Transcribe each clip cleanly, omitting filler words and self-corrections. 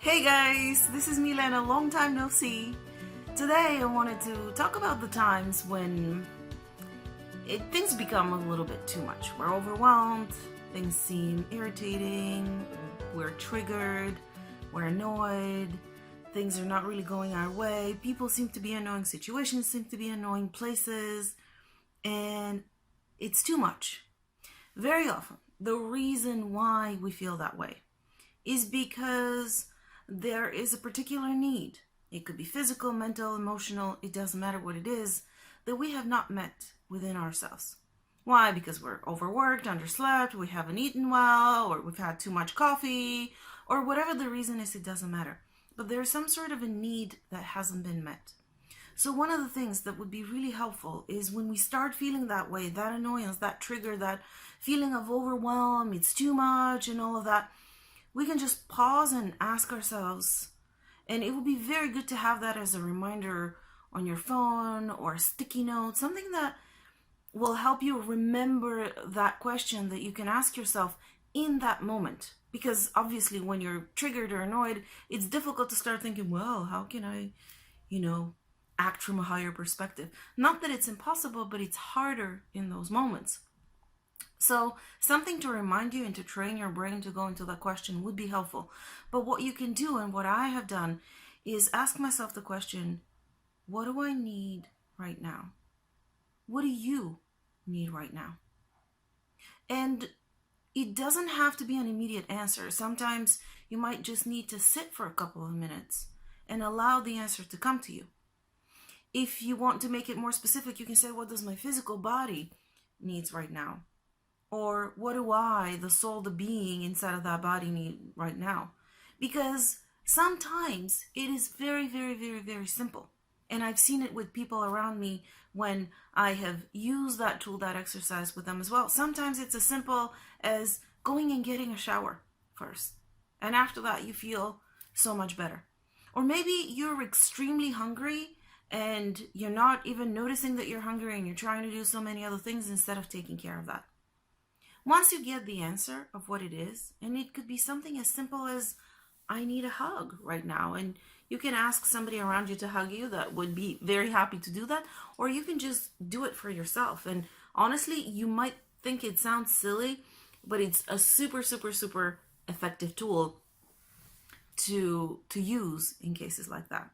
Hey guys, this is Milena, long time no see. Today I wanted to talk about the times when things become a little bit too much. We're overwhelmed, things seem irritating, we're triggered, we're annoyed, things are not really going our way, people seem to be annoying, situations seem to be annoying, places, and it's too much. Very often, the reason why we feel that way is because there is a particular need. It could be physical, mental, emotional, it doesn't matter what it is, that we have not met within ourselves. Why? Because we're overworked, underslept, we haven't eaten well, or we've had too much coffee, or whatever the reason is, it doesn't matter. But there's some sort of a need that hasn't been met. So one of the things that would be really helpful is when we start feeling that way, that annoyance, that trigger, that feeling of overwhelm, it's too much and all of that, we can just pause and ask ourselves, and it would be very good to have that as a reminder on your phone or a sticky note, something that will help you remember that question that you can ask yourself in that moment. Because obviously when you're triggered or annoyed, it's difficult to start thinking, well, how can I, act from a higher perspective? Not that it's impossible, but it's harder in those moments. So something to remind you and to train your brain to go into that question would be helpful. But what you can do, and what I have done, is ask myself the question, what do I need right now? What do you need right now? And it doesn't have to be an immediate answer. Sometimes you might just need to sit for a couple of minutes and allow the answer to come to you. If you want to make it more specific, you can say, what does my physical body needs right now? Or what do I, the soul, the being inside of that body, need right now? Because sometimes it is very, very, very, very simple. And I've seen it with people around me when I have used that tool, that exercise with them as well. Sometimes it's as simple as going and getting a shower first. And after that, you feel so much better. Or maybe you're extremely hungry and you're not even noticing that you're hungry and you're trying to do so many other things instead of taking care of that. Once you get the answer of what it is, and it could be something as simple as, I need a hug right now, and you can ask somebody around you to hug you that would be very happy to do that, or you can just do it for yourself. And honestly, you might think it sounds silly, but it's a super, super, super effective tool to use in cases like that.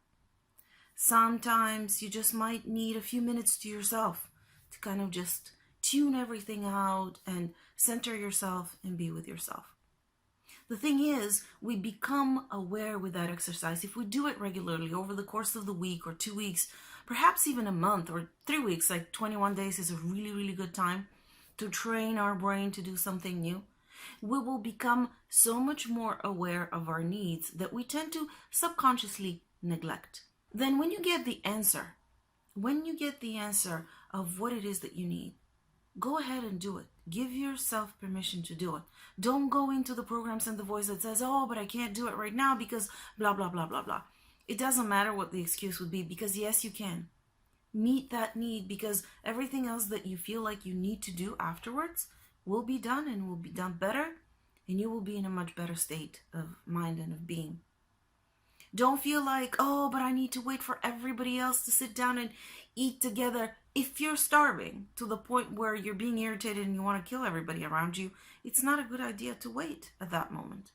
Sometimes you just might need a few minutes to yourself to kind of just tune everything out and center yourself and be with yourself. The thing is, we become aware with that exercise. If we do it regularly over the course of the week or 2 weeks, perhaps even a month or 3 weeks, like 21 days is a really, really good time to train our brain to do something new. We will become so much more aware of our needs that we tend to subconsciously neglect. Then when you get the answer of what it is that you need, go ahead and do it. Give yourself permission to do it. Don't go into the programs and the voice that says, oh, but I can't do it right now because blah, blah, blah, blah, blah. It doesn't matter what the excuse would be, because yes, you can. Meet that need, because everything else that you feel like you need to do afterwards will be done, and will be done better, and you will be in a much better state of mind and of being. Don't feel like, oh, but I need to wait for everybody else to sit down and eat together. If you're starving to the point where you're being irritated and you want to kill everybody around you, it's not a good idea to wait at that moment.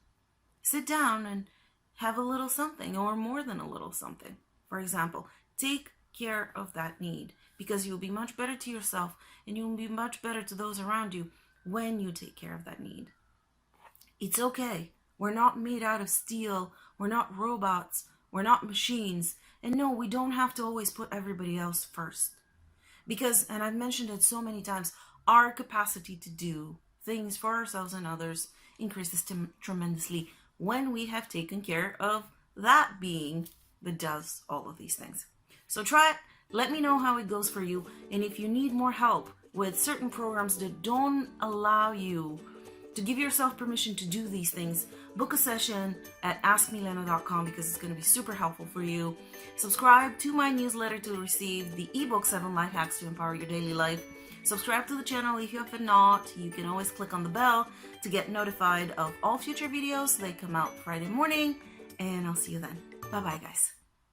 Sit down and have a little something, or more than a little something. For example, take care of that need, because you'll be much better to yourself and you'll be much better to those around you when you take care of that need. It's okay. We're not made out of steel. We're not robots. We're not machines. And no, we don't have to always put everybody else first. Because, and I've mentioned it so many times, our capacity to do things for ourselves and others increases tremendously when we have taken care of that being that does all of these things. So try it. Let me know how it goes for you. And if you need more help with certain programs that don't allow you to give yourself permission to do these things, book a session at askmilena.com, because it's going to be super helpful for you. Subscribe to my newsletter to receive the ebook 7 Life Hacks to Empower Your Daily Life. Subscribe to the channel if you have not. You can always click on the bell to get notified of all future videos. They come out Friday morning. and I'll see you then. Bye bye, guys.